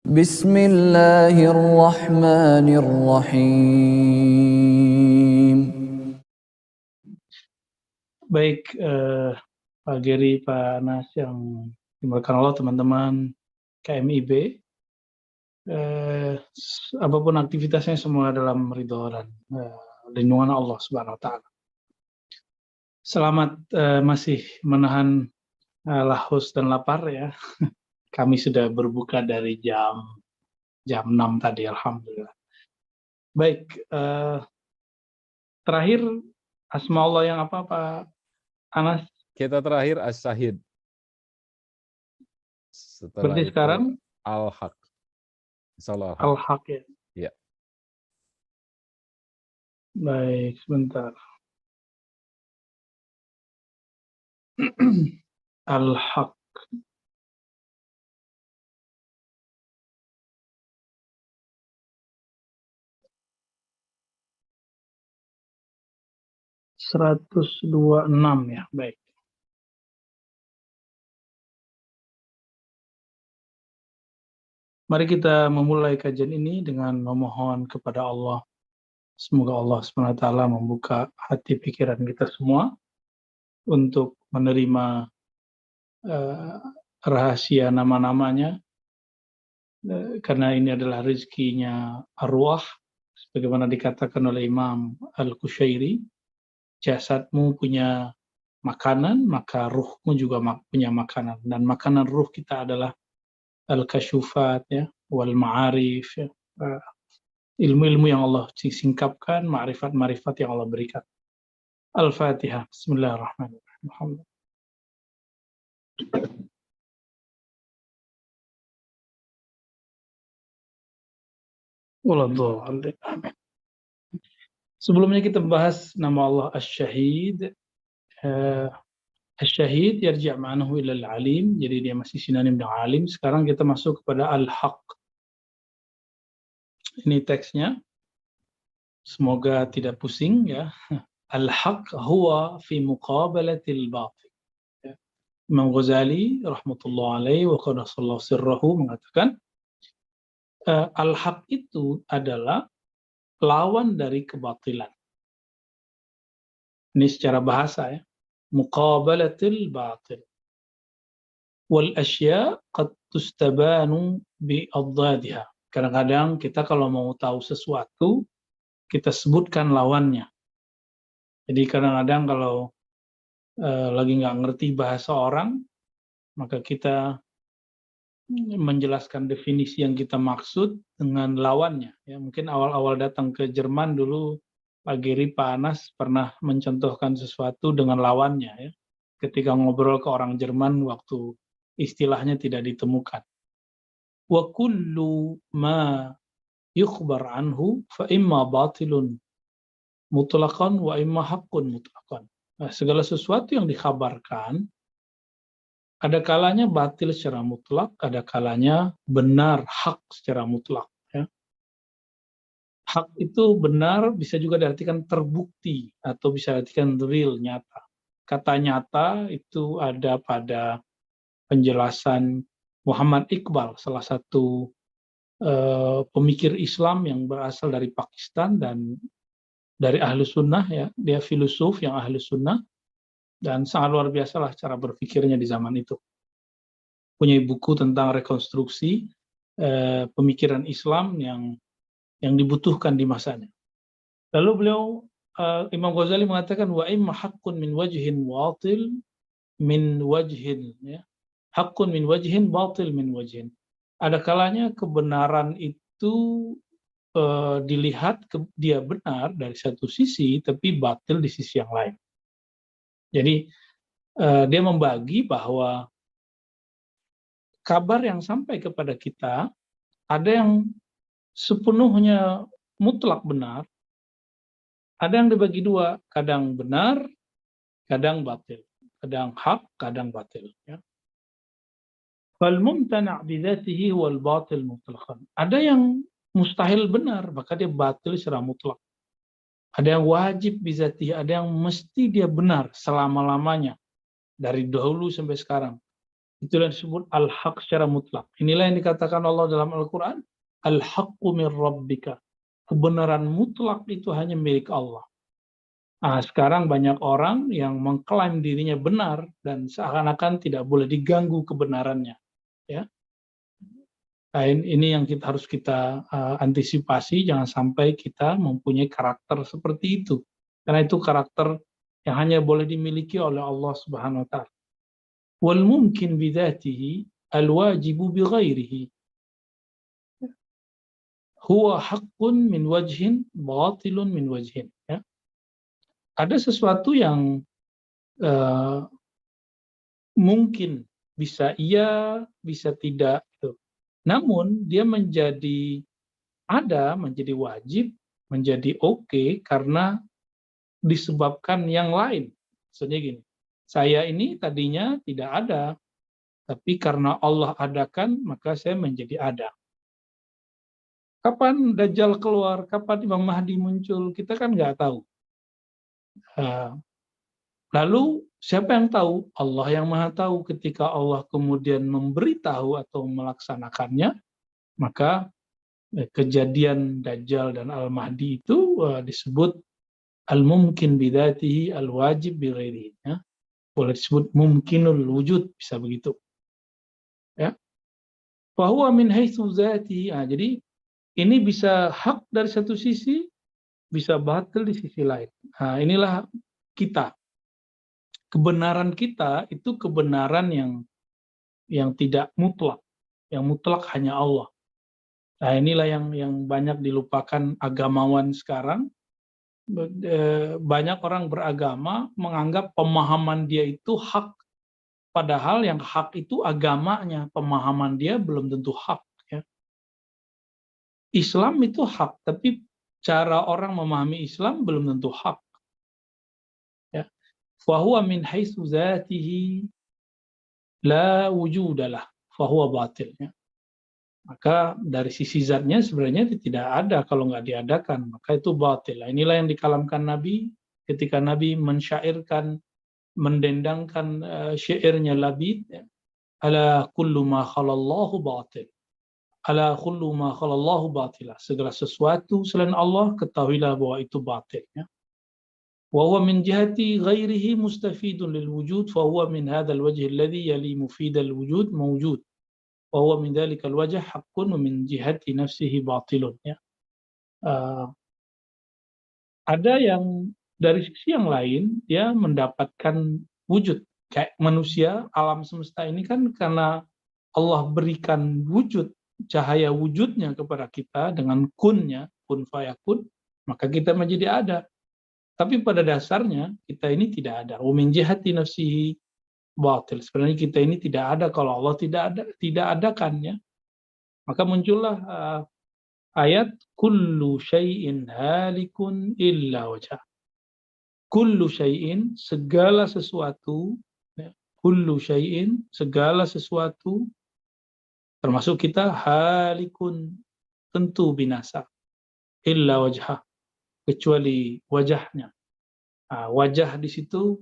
Bismillahirrahmanirrahim. Baik, Pak Geri, Pak Anas yang dimuliakan Allah, teman-teman KMIB, apapun aktivitasnya semua dalam ridho dan lindungan Allah Subhanahu Wa Taala. Selamat masih menahan lahus dan lapar ya. Kami sudah berbuka dari jam 6 tadi, alhamdulillah. Baik, terakhir asma Allah yang apa, Pak Anas? Kita terakhir As-Syahid. Setelah Berarti itu sekarang Al-Haq. Insyaallah Al-Haq ya. Ya. Baik, sebentar. Al-Haq. (126) ya, baik. Mari kita memulai kajian ini dengan memohon kepada Allah. Semoga Allah SWT membuka hati pikiran kita semua untuk menerima rahasia nama-namanya, karena ini adalah rezekinya arwah, sebagaimana dikatakan oleh Imam Al-Qushairi, jasadmu punya makanan, maka ruhmu juga punya makanan, dan makanan ruh kita adalah al-kasyufat ya, wal ma'arif ya, ilmu-ilmu yang Allah singkapkan, ma'rifat-ma'rifat yang Allah berikan. Al-Fatihah. Bismillahirrahmanirrahim. Amin. Sebelumnya kita bahas nama Allah Asy-Syahid. Asy-Syahid yarji' ma'nahu ila al-alim, jadi dia masih sinonim dengan alim. Sekarang kita masuk kepada Al-Haq. Ini teksnya. Semoga tidak pusing ya. Al-Haq huwa fi muqabalatil batil. Imam Ghazali rahmatullah alaihi wa qaddasallahu sirrahu mengatakan al-haq itu adalah lawan dari kebatilan. Ini secara bahasa ya. Muqabalatil batil. Wal asya qad tustabanu bi adadiha. Kadang-kadang kita kalau mau tahu sesuatu, kita sebutkan lawannya. Jadi kadang-kadang kalau lagi nggak ngerti bahasa orang, maka kita menjelaskan definisi yang kita maksud dengan lawannya. Ya, mungkin awal-awal datang ke Jerman dulu, Pak Geri, Pak Anas pernah mencontohkan sesuatu dengan lawannya. Ya. Ketika ngobrol ke orang Jerman, waktu istilahnya tidak ditemukan. Wa kullu ma yukhbar anhu fa imma batilun mutlaqan wa imma haqqun mutlaqan. Nah, segala sesuatu yang dikhabarkan, ada kalanya batil secara mutlak, ada kalanya benar, hak secara mutlak. Ya. Hak itu benar bisa juga diartikan terbukti atau bisa diartikan real, nyata. Kata nyata itu ada pada penjelasan Muhammad Iqbal, salah satu pemikir Islam yang berasal dari Pakistan dan dari Ahlu Sunnah. Ya. Dia filosof yang Ahlu Sunnah dan sangat luar biasa lah cara berpikirnya di zaman itu. Punya buku tentang rekonstruksi pemikiran Islam yang dibutuhkan di masanya. Lalu beliau Imam Ghazali mengatakan wa imma haqqun min wajhin batil min wajhin, ya. Haqqun min wajhin batil min wajhin. Ada kalanya kebenaran itu dilihat dia benar dari satu sisi tapi batil di sisi yang lain. Jadi dia membagi bahwa kabar yang sampai kepada kita ada yang sepenuhnya mutlak benar, ada yang dibagi dua, kadang benar, kadang batil, kadang hak, kadang batil. Ya. Fal mumtana' bidzatihi wal batil mutlaqan. Ada yang mustahil benar, maka dia batil secara mutlak. Ada yang wajib bidzatihi, ada yang mesti dia benar selama-lamanya dari dahulu sampai sekarang. Itulah yang disebut al-haq secara mutlak. Inilah yang dikatakan Allah dalam Al-Quran, al-haqqu min rabbika. Kebenaran mutlak itu hanya milik Allah. Nah, sekarang banyak orang yang mengklaim dirinya benar dan seakan-akan tidak boleh diganggu kebenarannya. Ya, nah, ini yang harus kita antisipasi, jangan sampai kita mempunyai karakter seperti itu. Karena itu karakter yang hanya boleh dimiliki oleh Allah Subhanahu wa Ta'ala. Wal mumkin bidzatihi al wajibu bi ghairihi. Huwa haqqun min wajhin, batilun min wajhin. Ya. Ada sesuatu yang mungkin bisa iya, bisa tidak. Gitu. Namun dia menjadi wajib, menjadi oke karena disebabkan yang lain. Maksudnya gini, saya ini tadinya tidak ada, tapi karena Allah adakan, maka saya menjadi ada. Kapan Dajjal keluar, kapan Imam Mahdi muncul, kita kan nggak tahu. Lalu siapa yang tahu? Allah yang Maha Tahu. Ketika Allah kemudian memberitahu atau melaksanakannya, maka kejadian Dajjal dan Al-Mahdi itu disebut al-mumkin bidzatihi al-wajib bighairihi. Ya. Boleh disebut mumkinul wujud, bisa begitu. Ya. Fahuwa min haitsu dzatihi. Jadi ini bisa hak dari satu sisi, bisa batil di sisi lain. Nah, inilah kita. Kebenaran kita itu kebenaran yang tidak mutlak. Yang mutlak hanya Allah. Nah, inilah yang banyak dilupakan agamawan sekarang. Banyak orang beragama menganggap pemahaman dia itu hak. Padahal yang hak itu agamanya, pemahaman dia belum tentu hak. Ya. Islam itu hak, tapi cara orang memahami Islam belum tentu hak. Ya. Fahuwa min haitsu dzatihi la wujudalah, fahuwa batil. Ya. Maka dari sisi zatnya sebenarnya tidak ada kalau nggak diadakan, maka itu batil. Inilah yang dikalamkan Nabi ketika Nabi mensyairkan, mendendangkan syairnya Labid, ya. Ala kullu ma khalallahu batil. Ala kullu ma khalallahu batilah. Segala sesuatu selain Allah, ketahuilah bahwa itu batil. Ya. Wa huwa min jihati ghairihi mustafidun lil wujud, fa huwa min hadzal wajh alladhi yali mufidal wujud mawjud. Wa huwa min dzalikal wajh haqqun wa min jihati nafsihi batilun. Ya. Ada yang dari sisi yang lain dia mendapatkan wujud. Kayak manusia, alam semesta ini kan karena Allah berikan wujud, cahaya wujudnya kepada kita dengan kunnya, kun fayakun, maka kita menjadi ada. Tapi pada dasarnya kita ini tidak ada. Wa min jihati nafsihi batil. Sebenarnya kita ini tidak ada kalau Allah tidak adakan, ya. Maka muncullah ayat kullu syai'in halikun illa wajhah. Kullu syai'in, segala sesuatu, ya. Kullu syai'in, segala sesuatu, termasuk kita, halikun, tentu binasa, illa wajhah, kecuali wajahnya. Nah, wajah di situ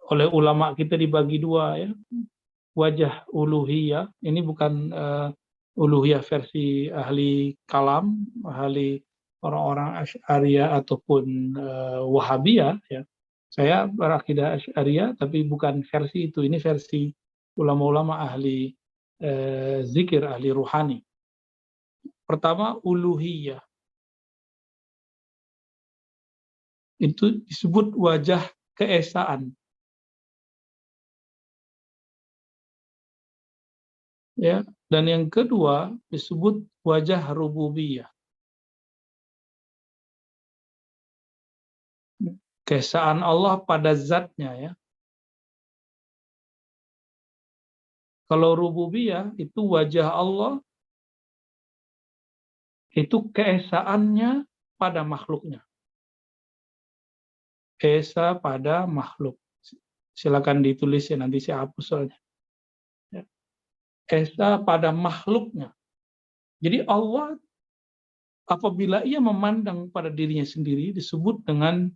oleh ulama kita dibagi dua, ya. Wajah uluhiyah, ini bukan uluhiyah versi ahli kalam, ahli orang-orang Asy'ariyah ataupun Wahabiyah, ya. Saya berakidah Asy'ariyah, tapi bukan versi itu. Ini versi ulama-ulama ahli zikir, ahli ruhani. Pertama, uluhiyah. Itu disebut wajah keesaan. Ya, dan yang kedua disebut wajah rububiyah. Keesaan Allah pada zatnya, ya. Kalau rububiyah itu wajah Allah, itu keesaannya pada makhluknya. Esa pada makhluk. Silakan ditulis ya, nanti saya hapus soalnya. Ya. Esa pada makhluknya. Jadi Allah apabila ia memandang pada dirinya sendiri disebut dengan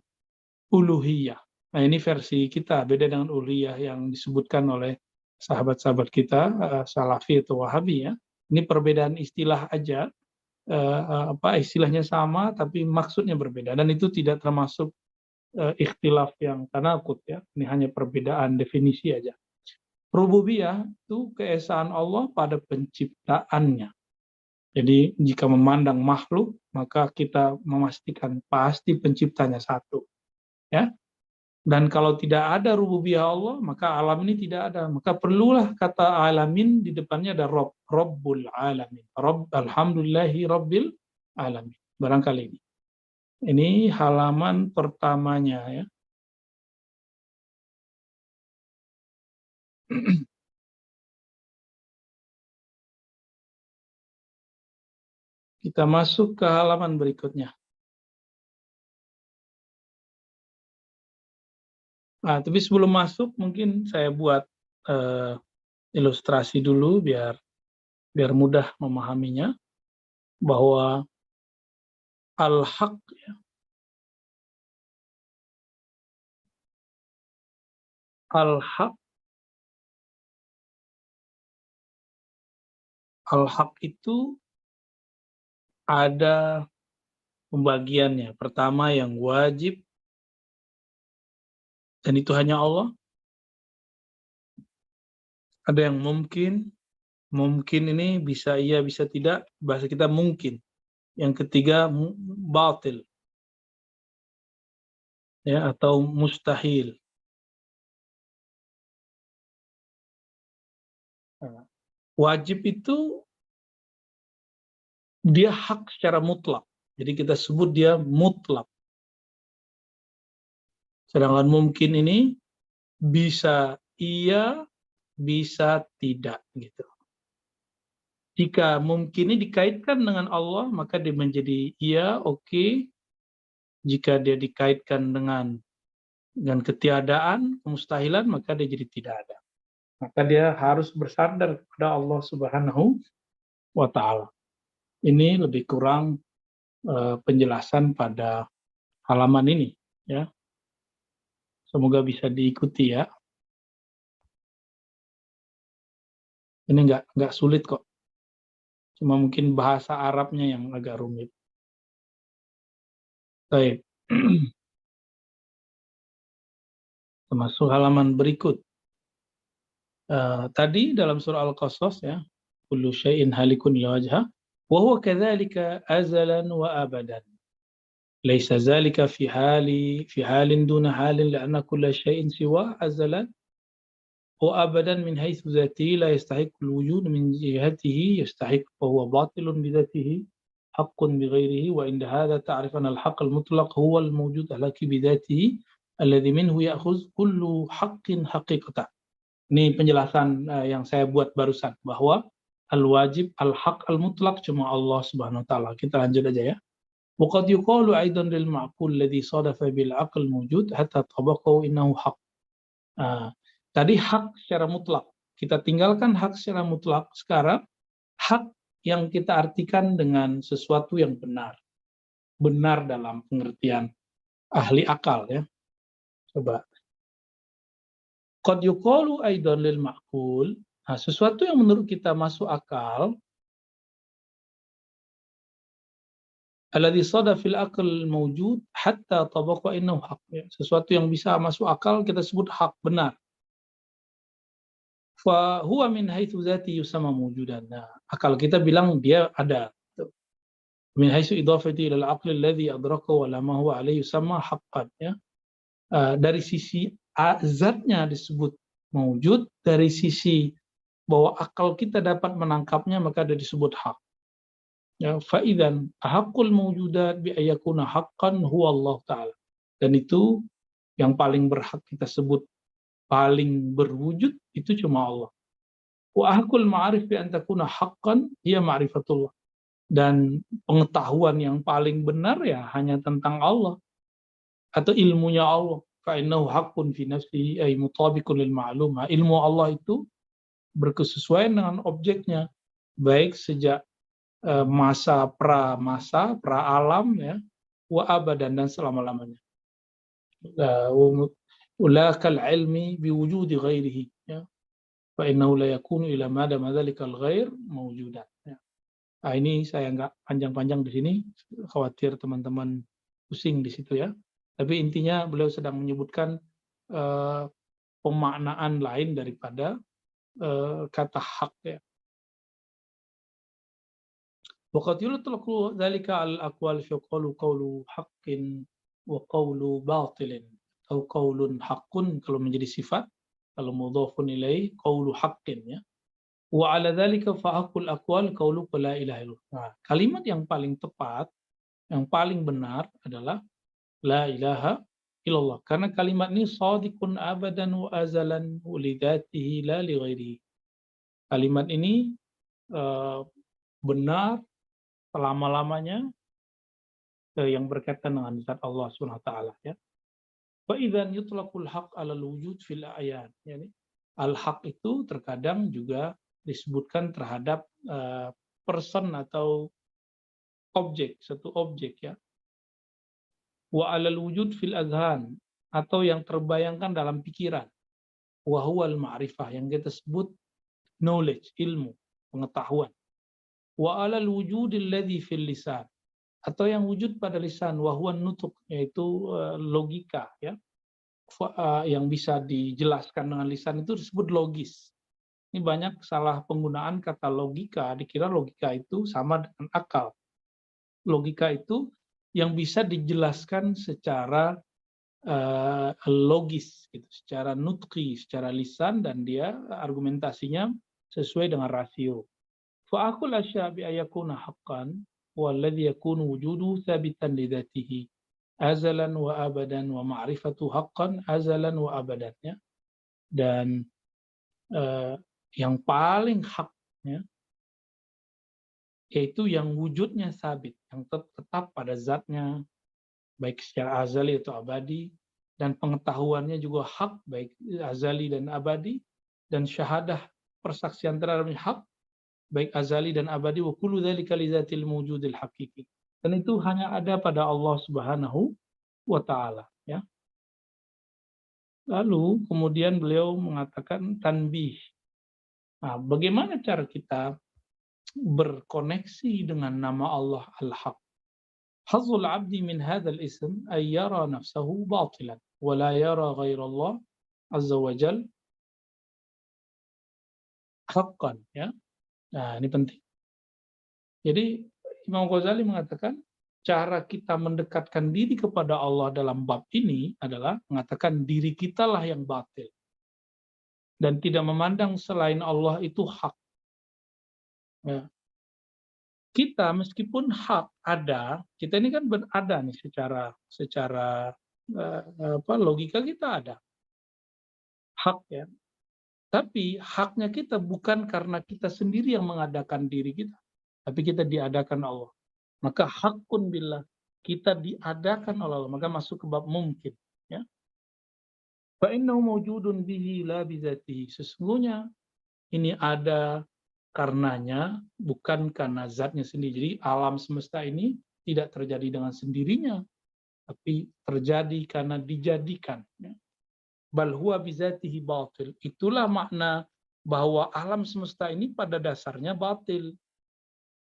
uluhiyah. Nah, ini versi kita, beda dengan uluhiyah yang disebutkan oleh sahabat-sahabat kita Salafi atau Wahabi ya. Ini perbedaan istilah aja, istilahnya sama tapi maksudnya berbeda, dan itu tidak termasuk ikhtilaf yang tanakut ya. Ini hanya perbedaan definisi aja. Rububiyah itu keesaan Allah pada penciptaannya. Jadi jika memandang makhluk, maka kita memastikan pasti penciptanya satu. Ya. Dan kalau tidak ada rububiyah Allah, maka alam ini tidak ada. Maka perlulah kata alamin di depannya ada Rabb, Rabbul alamin. Rabb, alhamdulillahi Rabbil alamin. Barangkali ini. Ini halaman pertamanya ya. Kita masuk ke halaman berikutnya. Nah, tapi sebelum masuk mungkin saya buat ilustrasi dulu biar mudah memahaminya, bahwa al-haq ya, al-haq itu ada pembagiannya. Pertama yang wajib, dan itu hanya Allah. Ada yang mungkin ini bisa iya bisa tidak, bahasa kita mungkin. Yang ketiga batil ya, atau mustahil. Wajib itu dia hak secara mutlak. Jadi kita sebut dia mutlak. Sedangkan mungkin ini bisa iya, bisa tidak gitu. Jika mungkin ini dikaitkan dengan Allah, maka dia menjadi iya, oke. Jika dia dikaitkan dengan ketiadaan, kemustahilan, maka dia jadi tidak ada. Maka dia harus bersandar kepada Allah Subhanahu wa Ta'ala. Ini lebih kurang penjelasan pada halaman ini ya. Semoga bisa diikuti ya. Ini nggak sulit kok. Cuma mungkin bahasa Arabnya yang agak rumit. Baik. Masuk halaman berikut. Tadi dalam surah Al-Qasas ya, kullu syai'in halikun ila wajha wa huwa kadzalika azalan wa abadan. Laisa zalika fi halin duna halin li'anna kulla syai'in siwa azalan wa abadan min haitsu dzatihi la yastahiqu al-wujud min jihatihi yastahiq wa huwa batilun bi dzatihi haqqun bi ghairihi wa inda hadha ta'rif anna al-haqq al-mutlaq huwa al-mawjud alaki bi dzatihi alladhi minhu ya'khudh kullu haqqin haqiqatan. Ini penjelasan yang saya buat barusan, bahwa al-wajib, al-haq, al-mutlaq cuma Allah Subhanahu wa Ta'ala. Kita lanjut aja ya. Wa qad yuqalu aidan lil ma'qul alladhi sadafa bil aql mawjud hatta tabaqahu innahu haq. Tadi hak secara mutlak. Kita tinggalkan hak secara mutlak. Sekarang hak yang kita artikan dengan sesuatu yang benar. Benar dalam pengertian ahli akal ya. Coba. Qad yuqalu aidan lil ma'qul. Nah, sesuatu yang menurut kita masuk akal, alladhi sada fil aql mawjud hatta tabaqa innahu haq. Sesuatu yang bisa masuk akal kita sebut hak, benar. Fa huwa min haitsu dzati yusamma mawjudan. Nah, akal kita bilang dia ada. Min haitsu idafati ila al-aql alladhi adraka wa lama huwa alayhi yusamma haqqan ya. Dari sisi zatnya disebut mawjud, dari sisi bahwa akal kita dapat menangkapnya maka dia disebut hak. Ya, fa idzan haqqul mawjudat bi ayakuna haqqan huwa Allah Ta'ala. Dan itu yang paling berhak kita sebut paling berwujud itu cuma Allah. Wa haqqul ma'arif bi an takuna haqqan hiya ma'rifatullah. Dan pengetahuan yang paling benar ya hanya tentang Allah atau ilmunya Allah. Fa'innahu haqqun fi nafsihi ay mutabiqun lil ma'lumah. Ilmu Allah itu berkesesuaian dengan objeknya, baik sejak masa pra-alam ya, wa abadan dan selama-lamanya. Ulakal ilmi biwujudi ghairihi ya. fa innahu la yakunu ila ma dama dzalikal ghair mawjudan. Ya. Nah, ini saya nggak panjang-panjang di sini, khawatir teman-teman pusing di situ ya. Tapi intinya beliau sedang menyebutkan pemaknaan lain daripada kata hak ya. Waqad yutlaqu dzalika al-aqwal fi qawlu haqqin wa qawlu batilin atau qaulun haqqun kalau menjadi sifat, kalau mudhafun ilaih qawlu haqqin ya. Wa 'ala dzalika fa haqqul aqwal qawlu la ilaha illallah. Nah, kalimat yang paling tepat, yang paling benar adalah la ilaha illallah. Karena kalimat ini shadiqun abadan wa azalan li dzatihi la li ghairihi. Kalimat ini benar selama-lamanya yang berkaitan dengan zat Allah Subhanahu wa taala ya. Fa idzan yutlaqul haqq 'ala al-wujud fil ayat. Yani al-haq itu terkadang juga disebutkan terhadap person atau objek, satu objek ya. Wa 'alal wujud fil azhan atau yang terbayangkan dalam pikiran. Wa huwal ma'rifah yang kita sebut knowledge, ilmu, pengetahuan. Wa 'alal wujudil ladzi fil lisan atau yang wujud pada lisan wa huwa nutuk yaitu logika ya. Yang bisa dijelaskan dengan lisan itu disebut logis. Ini banyak salah penggunaan kata logika, dikira logika itu sama dengan akal. Logika itu yang bisa dijelaskan secara logis, gitu, secara nutqi, secara lisan, dan dia argumentasinya sesuai dengan rasio. Fa'akul asya bi ayakuna haqqan walladhi yakunu wujudu thabitan li dhatihi azalan wa abadan wa ma'rifatu haqqan azalan wa abadan ya. Dan yang paling hak ya, yaitu yang wujudnya sabit, yang tetap pada zatnya, baik secara azali atau abadi, dan pengetahuannya juga hak, baik azali dan abadi, dan syahadah persaksian terhadapnya hak, baik azali dan abadi, wa kullu dzalika li dzatil mawjudil haqiqi. Dan itu hanya ada pada Allah Subhanahu wa taala ya. Lalu kemudian beliau mengatakan tanbih. Nah, bagaimana cara kita berkoneksi dengan nama Allah Al-Haq? Hazzul 'abdi min hadzal ism ay yara nafsahu batilan wa la yara ghairallah azza wa jal haqqan ya. Nah, ini penting. Jadi Imam Ghazali mengatakan cara kita mendekatkan diri kepada Allah dalam bab ini adalah mengatakan diri kitalah yang batil dan tidak memandang selain Allah itu hak. Ya. Kita meskipun hak ada, kita ini kan berada nih secara logika kita ada hak ya. Tapi haknya kita bukan karena kita sendiri yang mengadakan diri kita, tapi kita diadakan Allah. Maka hakun billah, kita diadakan oleh Allah, maka masuk ke bab mungkin ya. Fa innahu mawjudun bihi la bi dzatihi. Sesungguhnya ini ada karenanya, bukan karena zatnya sendiri. Jadi alam semesta ini tidak terjadi dengan sendirinya, tapi terjadi karena dijadikan. Bal huwa bi dzatihi batil. Itulah makna bahwa alam semesta ini pada dasarnya batil.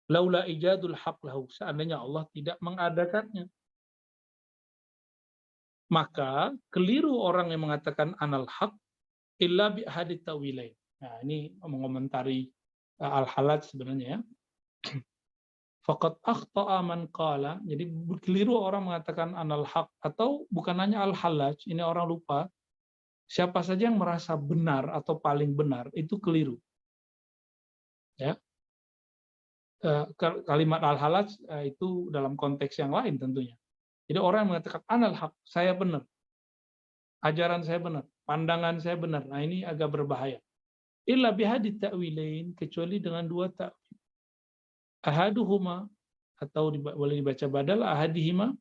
Laula ijadul haq lahu, seandainya Allah tidak mengadakannya. Maka keliru orang yang mengatakan anal haq illa bi ahadit tawilain. Nah, ini mengomentari Al-Halaj sebenarnya ya. Faqad akhta'a man qala, jadi keliru orang mengatakan anal haq, atau bukan hanya Al-Halaj, ini orang lupa. Siapa saja yang merasa benar atau paling benar itu keliru. Ya. Kalimat Al-Halaj itu dalam konteks yang lain tentunya. Jadi orang yang mengatakan anal haq, saya benar. Ajaran saya benar, pandangan saya benar. Nah, ini agak berbahaya. Illa bihadit ta'wilain, kecuali dengan dua ta'wil. Ahaduhuma, atau boleh dibaca badal ahadihima,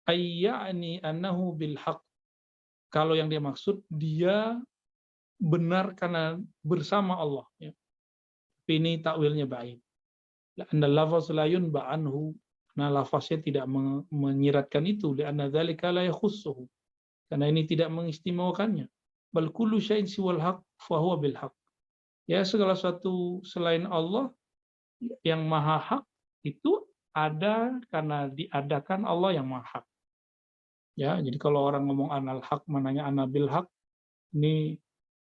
ayya'ni annahu bil haq. Kalau yang dia maksud, dia benar karena bersama Allah. Ya. Tapi ini ta'wilnya baik. La'anna lafaz la yunba anhu, nah lafaznya tidak menyiratkan itu. Li'anna dzalika la yakhussuhu, karena ini tidak mengistimewakannya. Bal kullu syai'in siwal haq fa huwa bil haq. Ya, segala sesuatu selain Allah yang maha hak itu ada karena diadakan Allah yang maha hak. Ya, jadi kalau orang ngomong anal haq, mananya ana bil haq, ini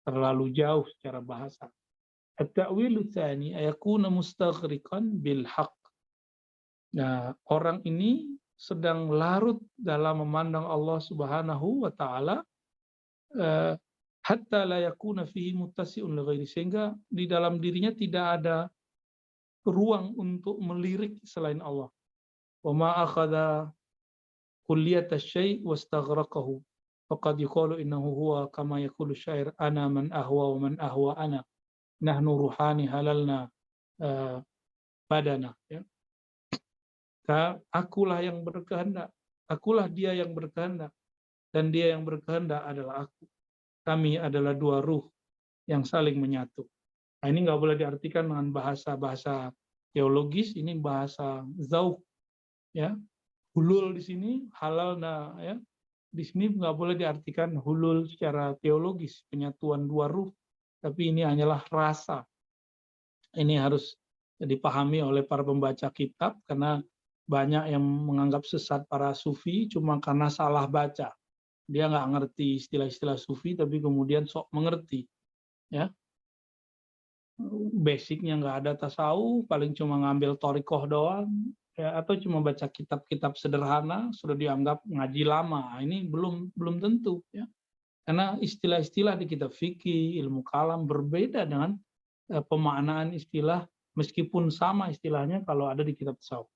terlalu jauh secara bahasa. At-ta'wilu tsani ayakuna mustaghriqan bil haq. Nah, orang ini sedang larut dalam memandang Allah Subhanahu wa taala eh, hatta la yakuna fihi muttasi'un li ghairi, sehingga di dalam dirinya tidak ada ruang untuk melirik selain Allah. Wa ma akhadha kulliyat asy-syai' wastaghraqahu faqad yuqalu innahu huwa kama yaqulu syair ana man ahwa wa man ahwa ana nahnu ruhani halalna badana, ya. Akulah yang berkehendak, akulah dia yang berkehendak, dan dia yang berkehendak adalah aku. Kami adalah dua ruh yang saling menyatu. Nah, ini nggak boleh diartikan dengan bahasa-bahasa teologis, ini bahasa zauq, ya. Hulul di sini halal, nah, ya. Di sini nggak boleh diartikan hulul secara teologis, penyatuan dua ruh, tapi ini hanyalah rasa. Ini harus dipahami oleh para pembaca kitab, karena banyak yang menganggap sesat para sufi cuma karena salah baca. Dia nggak ngerti istilah-istilah sufi, tapi kemudian sok mengerti. Ya, basicnya nggak ada tasawuf, paling cuma ngambil torikoh doang, ya, atau cuma baca kitab-kitab sederhana sudah dianggap ngaji lama. Ini belum tentu, ya. Karena istilah-istilah di kitab fikih, ilmu kalam berbeda dengan pemaknaan istilah, meskipun sama istilahnya kalau ada di kitab tasawuf.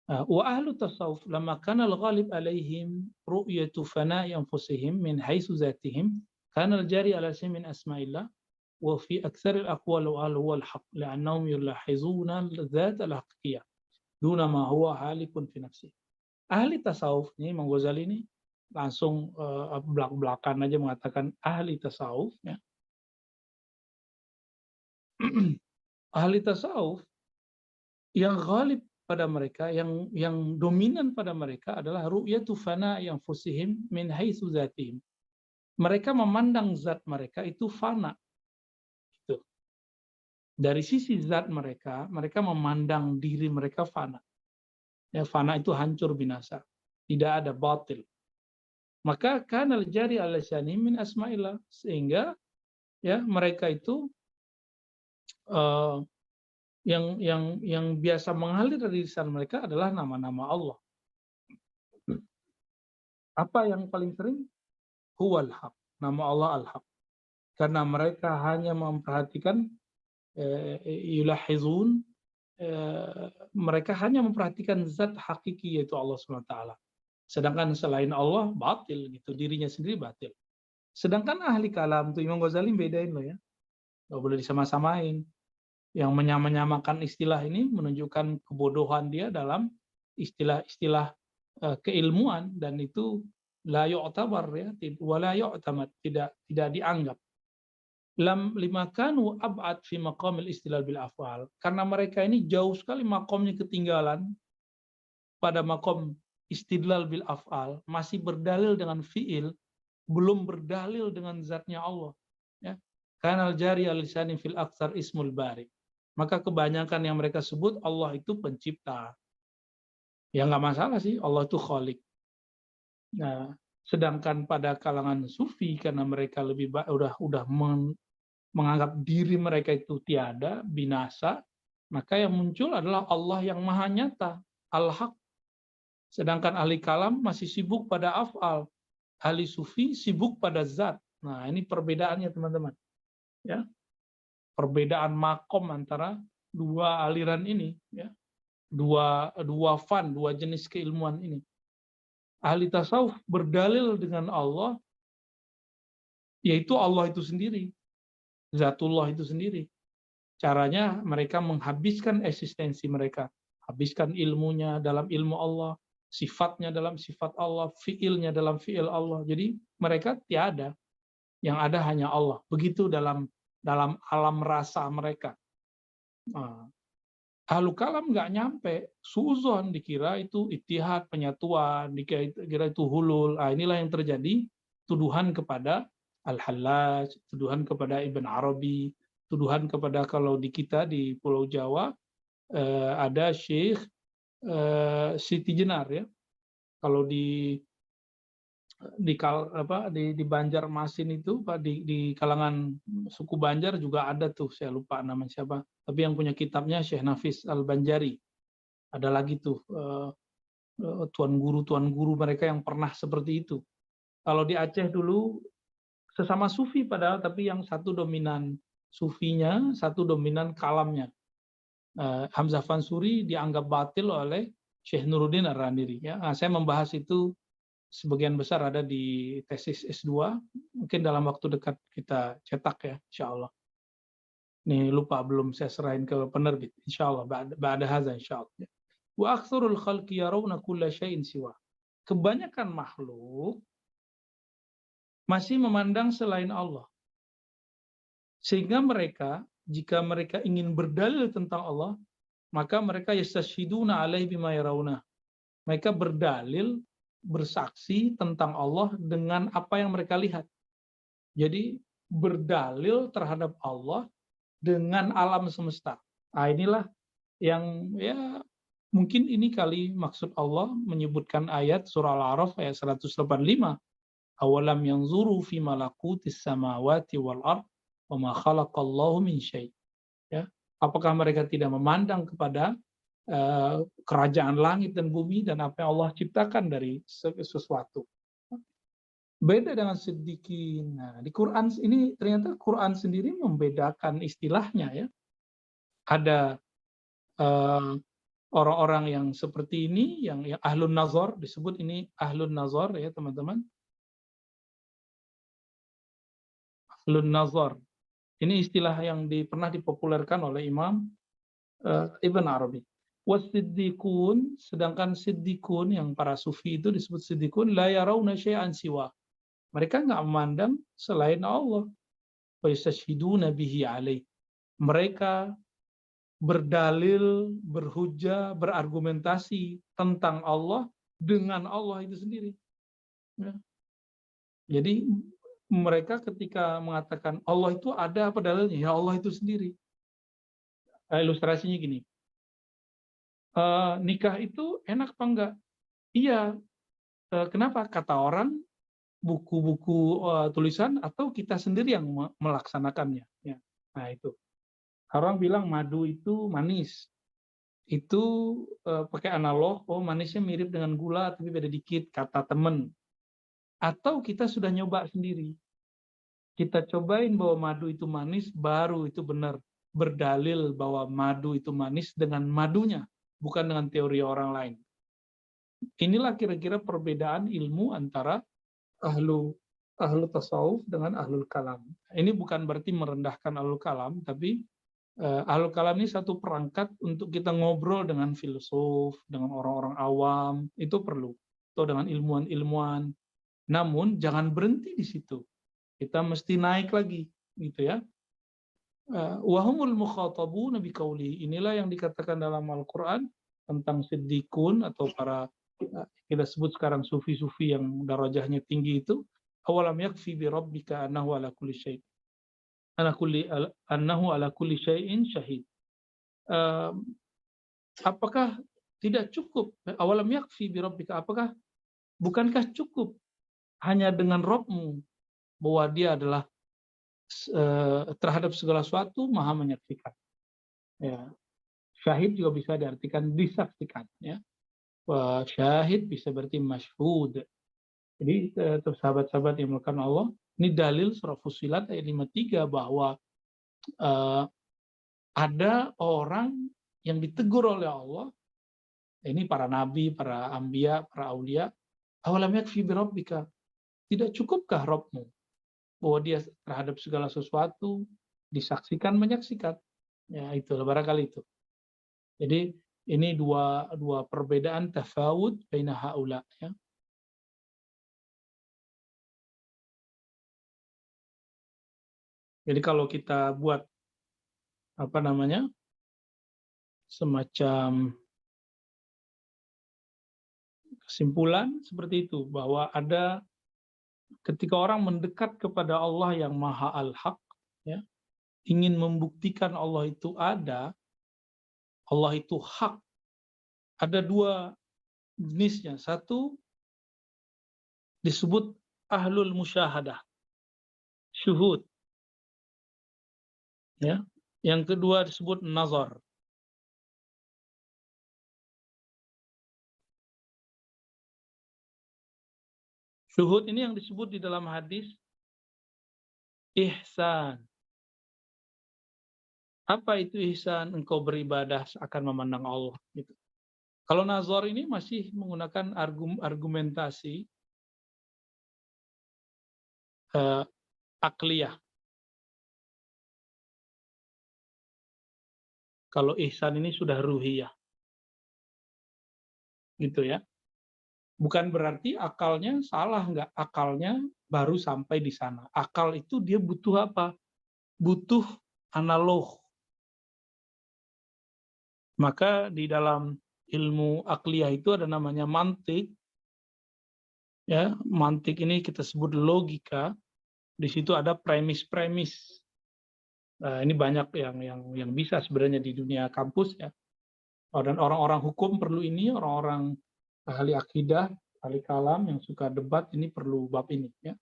Wa ahlu tasawuf lamma kana al-ghalib alaihim ru'yatu fana'i anfusihim min haitsu zatihim kana al-jari ala min asma'illah wa fi aktsar al-aqwal huwa al-haq li'annahum yulahizuna al-dzat al-haqiqiyyah duna ma huwa halikun fi nafsihi. Ahli tasawuf nih, Imam Ghazali ini langsung belak-belakan aja mengatakan ahli tasawuf, ya. Ahli tasawuf yang ghalib pada mereka, yang dominan pada mereka adalah ru'yatu fana'i anfusihim min haitsu zatihim. Mereka memandang zat mereka itu fana. Gitu. Dari sisi zat mereka, mereka memandang diri mereka fana. Ya, fana itu hancur binasa. Tidak ada batil. Maka kanal jari al-lisani min asma'illah, sehingga ya mereka itu yang biasa mengalir dari lisan mereka adalah nama-nama Allah. Apa yang paling sering? Huwal haq, nama Allah al-haq. Karena mereka hanya memperhatikan yulahizun, mereka hanya memperhatikan zat hakiki, yaitu Allah SWT. Sedangkan selain Allah batil, gitu, dirinya sendiri batil. Sedangkan ahli kalam tuh Imam Ghazali bedain loh, ya. Nggak boleh disama-samain. Yang menyamakan istilah ini menunjukkan kebodohan dia dalam istilah-istilah keilmuan, dan itu la yu'tabar, ya, wala yu'tamad, tidak dianggap. Lam lima kanu ab'ad fi maqamil istilal bil af'al, karena mereka ini jauh sekali makomnya ketinggalan pada makom istidlal bil af'al, masih berdalil dengan fi'il, belum berdalil dengan zatnya Allah, ya. Kanal jari al-lisani fil aktsar ismul bari. Maka kebanyakan yang mereka sebut Allah itu pencipta. Ya nggak masalah sih, Allah itu khalik. Nah, sedangkan pada kalangan sufi, karena mereka lebih udah menganggap diri mereka itu tiada, binasa, maka yang muncul adalah Allah yang maha nyata, al-haq. Sedangkan ahli kalam masih sibuk pada af'al, ahli sufi sibuk pada zat. Nah, ini perbedaannya, teman-teman. Ya. Perbedaan makom antara dua aliran ini, ya. Dua jenis keilmuan ini. Ahli tasawuf berdalil dengan Allah, yaitu Allah itu sendiri, zatullah itu sendiri. Caranya mereka menghabiskan eksistensi mereka, habiskan ilmunya dalam ilmu Allah, sifatnya dalam sifat Allah, fiilnya dalam fiil Allah. Jadi mereka tiada, yang ada hanya Allah. Begitu dalam alam rasa mereka. Ahlu kalam nggak nyampe, suuzon, dikira itu ittihad, penyatuan, dikira itu hulul. Inilah yang terjadi, tuduhan kepada Al-Hallaj, tuduhan kepada Ibn Arabi, tuduhan kepada, kalau di kita di Pulau Jawa ada Syekh Siti Jenar ya. Kalau di Banjarmasin itu Pak, di kalangan suku Banjar juga ada tuh, saya lupa nama siapa. Tapi yang punya kitabnya Syekh Nafis Al-Banjari. Ada lagi tuh tuan guru mereka yang pernah seperti itu. Kalau di Aceh dulu sesama sufi padahal, tapi yang satu dominan sufinya, satu dominan kalamnya. Hamzah Fansuri dianggap batil oleh Syekh Nuruddin Ar-Randiri ya. Nah, saya membahas itu sebagian besar ada di tesis S2, mungkin dalam waktu dekat kita cetak ya, insya Allah. Nih lupa, belum saya serahin ke penerbit, insya Allah, ba'da hadza insya Allah. Wa aktsarul khalqi yarawna kulla syai'in siwa. Kebanyakan makhluk masih memandang selain Allah. Sehingga mereka, jika mereka ingin berdalil tentang Allah, maka mereka yastashhiduna alaihi bima yarawna. Mereka berdalil, bersaksi tentang Allah dengan apa yang mereka lihat. Jadi berdalil terhadap Allah dengan alam semesta. Nah, inilah yang ya mungkin ini kali maksud Allah menyebutkan ayat surah Al-A'raf ayat 185. Awalam yanzuru fi malakutis samawati wal ard wa ma khalaqallahu min syai'. Ya, apakah mereka tidak memandang kepada kerajaan langit dan bumi dan apa yang Allah ciptakan dari sesuatu. Beda dengan siddiqin. Nah, di Quran ini ternyata Quran sendiri membedakan istilahnya ya. Ada orang-orang yang seperti ini, yang ahlun nazar, disebut ini ahlun nazar ya teman-teman. Ahlun nazar. Ini istilah yang pernah dipopulerkan oleh Imam Ibn Arabi. Wasiddiqun, sedangkan siddiqun yang para sufi itu disebut siddiqun, la yarawna syai'an siwa. Mereka nggak memandang selain Allah. Wa yastashhiduna bihi alaih. Mereka berdalil, berhujjah, berargumentasi tentang Allah dengan Allah itu sendiri. Ya. Jadi mereka ketika mengatakan Allah itu ada apa dalilnya? Ya Allah itu sendiri. Ilustrasinya gini. Nikah itu enak apa enggak? Iya. Kenapa? Kata orang, buku-buku tulisan, atau kita sendiri yang melaksanakannya. Ya. Nah itu. Orang bilang madu itu manis. Itu pakai analog, oh manisnya mirip dengan gula tapi beda dikit, kata temen. Atau kita sudah nyoba sendiri. Kita cobain bahwa madu itu manis, baru itu benar. Berdalil bahwa madu itu manis dengan madunya, bukan dengan teori orang lain. Inilah kira-kira perbedaan ilmu antara ahlu tasawuf dengan ahlul kalam. Ini bukan berarti merendahkan ahlul kalam, tapi ahlul kalam ini satu perangkat untuk kita ngobrol dengan filsuf, dengan orang-orang awam, itu perlu. Atau dengan ilmuwan-ilmuwan. Namun jangan berhenti di situ. Kita mesti naik lagi, gitu ya. Wahumul mukhatabuna biqauli. Inilah yang dikatakan dalam Al-Qur'an tentang siddiqun atau para kita sebut sekarang sufi-sufi yang darajahnya tinggi itu. Awalam yakfi bi rabbika annahu ala kulli syai'. Annahu ala kulli syai'in syahid. Apakah tidak cukup? Awalam yakfi bi rabbika. Bukankah cukup hanya dengan Rabbmu bahwa dia adalah terhadap segala sesuatu maha menyaksikan. Ya. Syahid juga bisa diartikan disaksikan. Ya. Syahid bisa berarti masyhud. Jadi sahabat-sahabat yang melakukan Allah, ini dalil surah Fussilat ayat 53 bahwa ada orang yang ditegur oleh Allah. Ini para nabi, para anbiya, para aulia. Awalam yakfi bi rabbika. Tidak cukupkah Rabbmu bahwa dia terhadap segala sesuatu disaksikan, menyaksikan. Ya itu barangkali itu. Jadi ini dua perbedaan tafawud baina haula ya. Jadi kalau kita buat semacam kesimpulan seperti itu, bahwa ada ketika orang mendekat kepada Allah yang Maha Al-Haq, ya, ingin membuktikan Allah itu ada, Allah itu hak, ada dua jenisnya. Satu disebut ahlul musyahadah, syuhud, ya. Yang kedua disebut nazar. Syuhud ini yang disebut di dalam hadis ihsan. Apa itu ihsan? Engkau beribadah seakan memandang Allah. Gitu. Kalau nazar ini masih menggunakan argumentasi akliyah. Kalau ihsan ini sudah ruhiyah. Gitu ya. Bukan berarti akalnya salah, enggak. Akalnya baru sampai di sana. Akal itu dia butuh apa? Butuh analog. Maka di dalam ilmu akliyah itu ada namanya mantik. Ya, mantik ini kita sebut logika. Di situ ada premis-premis. Nah, ini banyak yang bisa sebenarnya di dunia kampus ya. Dan orang-orang hukum perlu ini, orang-orang ahli akidah, ahli kalam yang suka debat ini perlu bab ini ya.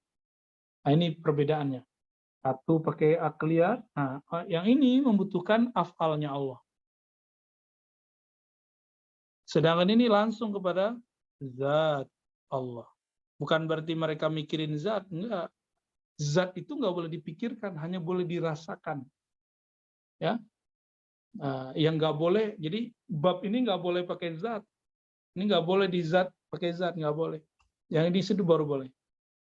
Nah, ini perbedaannya. Satu pakai akliyah, nah yang ini membutuhkan afalnya Allah. Sedangkan ini langsung kepada zat Allah. Bukan berarti mereka mikirin zat, enggak. Zat itu enggak boleh dipikirkan, hanya boleh dirasakan. Ya. Yang enggak boleh, jadi bab ini enggak boleh pakai zat. Ini nggak boleh di zat, pakai zat, nggak boleh. Yang di situ baru boleh.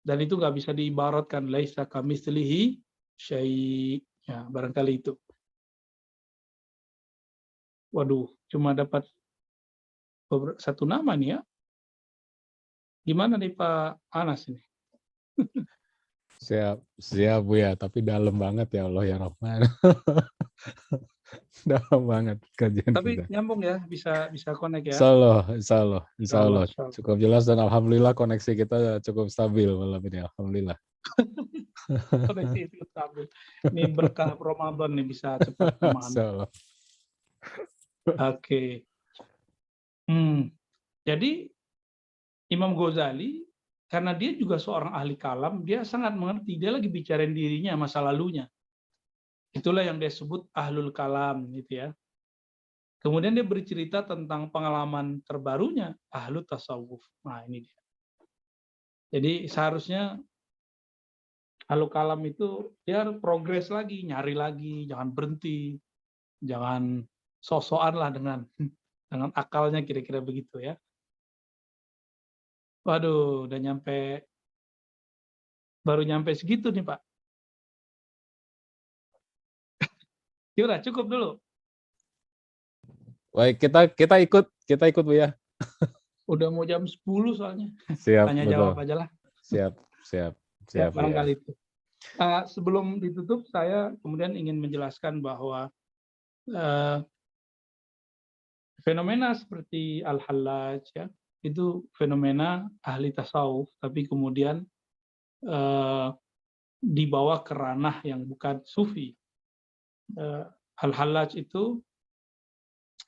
Dan itu nggak bisa diibaratkan. Laisa kamitslihi syai'. Ya, barangkali itu. Waduh, cuma dapat satu nama nih ya. Gimana nih Pak Anas ini? Siap Buya, tapi dalam banget ya Allah ya Rahman. Dalam banget kajian Tapi kita. nyambung ya, bisa connect ya. Insya Allah. Cukup jelas dan alhamdulillah koneksi kita cukup stabil malam ini, alhamdulillah. Koneksi itu stabil. Ini berkah Ramadan nih bisa cepat memahami. Oke. Jadi Imam Ghazali karena dia juga seorang ahli kalam, dia sangat mengerti. Dia lagi bicarain dirinya, masa lalunya. Itulah yang dia sebut ahlul kalam, gitu ya. Kemudian dia bercerita tentang pengalaman terbarunya, ahlu tasawuf. Nah, ini dia. Jadi seharusnya ahlu kalam itu dia progres lagi, nyari lagi, jangan berhenti, jangan sok-sokan lah dengan akalnya, kira-kira begitu ya. Waduh, udah baru nyampe segitu nih Pak. Yaudah, cukup dulu. Baik, kita ikut Bu ya. Udah mau jam 10 soalnya. Siap, Tanya betul. jawab aja lah. Siap Ya, Bu ya. barangkali itu. Sebelum ditutup, saya kemudian ingin menjelaskan bahwa fenomena seperti Al-Hallaj ya, itu fenomena ahli tasawuf, tapi kemudian dibawa ke ranah yang bukan sufi. Al-Hallaj itu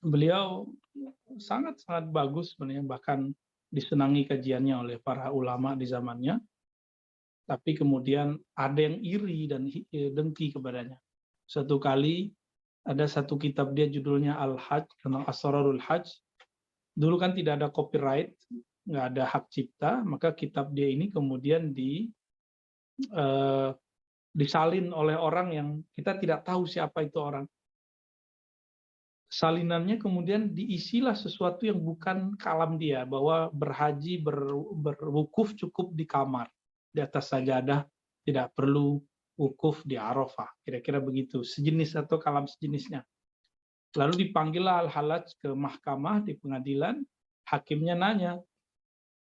beliau sangat-sangat bagus sebenarnya, bahkan disenangi kajiannya oleh para ulama di zamannya, tapi kemudian ada yang iri dan dengki kepadanya. Suatu kali ada satu kitab dia judulnya Al-Hajj, tentang Asrarul Hajj. Dulu kan tidak ada copyright, nggak ada hak cipta, maka kitab dia ini kemudian disalin oleh orang yang kita tidak tahu siapa itu orang. Salinannya kemudian diisilah sesuatu yang bukan kalam dia, bahwa berhaji, berwukuf cukup di kamar, di atas sajadah, tidak perlu wukuf di Arafah, kira-kira begitu, sejenis atau kalam sejenisnya. Lalu dipanggillah Al-Hallaj ke mahkamah di pengadilan, hakimnya nanya,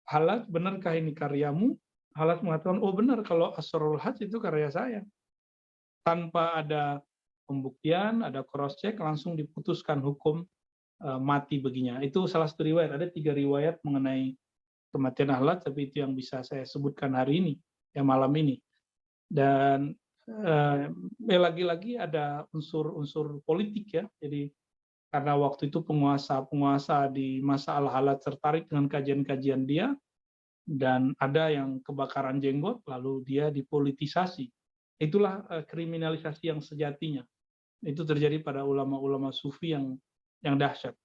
Hallaj, benarkah ini karyamu? Hallaj mengatakan, oh benar, kalau Asrarul Hajj itu karya saya. Tanpa ada pembuktian, ada cross check, langsung diputuskan hukum mati baginya. Itu salah satu riwayat. Ada 3 riwayat mengenai kematian Hallaj, tapi itu yang bisa saya sebutkan hari ini, yang malam ini. Dan lagi-lagi ada unsur-unsur politik ya. Jadi karena waktu itu penguasa di masa Al-Halaj tertarik dengan kajian-kajian dia, dan ada yang kebakaran jenggot, lalu dia dipolitisasi. Itulah kriminalisasi yang sejatinya. Itu terjadi pada ulama-ulama sufi yang dahsyat.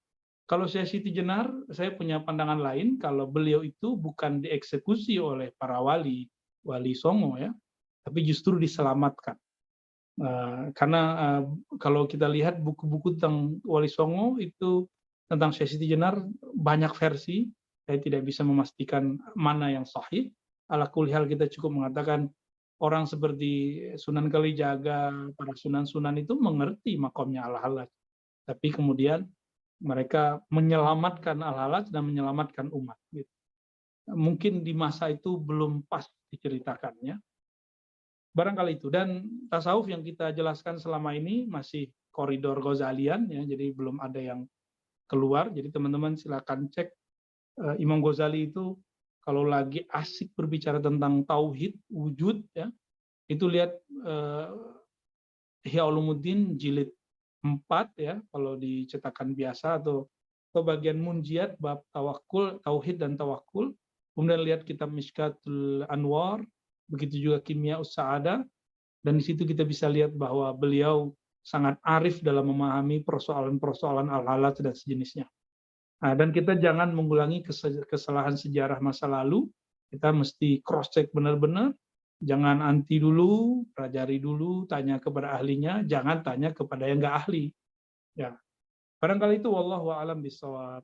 Kalau saya Siti Jenar, saya punya pandangan lain. Kalau beliau itu bukan dieksekusi oleh para wali songo ya, tapi justru diselamatkan. Karena kalau kita lihat buku-buku tentang Wali Songo itu tentang Syekh Siti Jenar banyak versi, saya tidak bisa memastikan mana yang sahih. Ala kulli hal kita cukup mengatakan orang seperti Sunan Kalijaga, para sunan-sunan itu mengerti makomnya Al-Halaj, tapi kemudian mereka menyelamatkan Al-Halaj dan menyelamatkan umat. Gitu. Mungkin di masa itu belum pas diceritakannya. Barangkali itu. Dan tasawuf yang kita jelaskan selama ini masih koridor Ghazalian ya, jadi belum ada yang keluar. Jadi teman-teman silakan cek Imam Ghazali itu kalau lagi asik berbicara tentang tauhid wujud ya, itu lihat Ihya Ulumuddin jilid 4 ya, kalau dicetakan biasa, atau bagian Munjiat bab tawakul, tauhid dan tawakul. Kemudian lihat kitab Mishkatul Anwar, begitu juga Kimia Us-Sa'adah, dan di situ kita bisa lihat bahwa beliau sangat arif dalam memahami persoalan-persoalan Al-Halaj dan sejenisnya. Nah, dan kita jangan mengulangi kesalahan sejarah masa lalu, kita mesti cross-check benar-benar, jangan anti dulu, pelajari dulu, tanya kepada ahlinya, jangan tanya kepada yang nggak ahli. Ya, barangkali itu wallahu a'lam bishawab.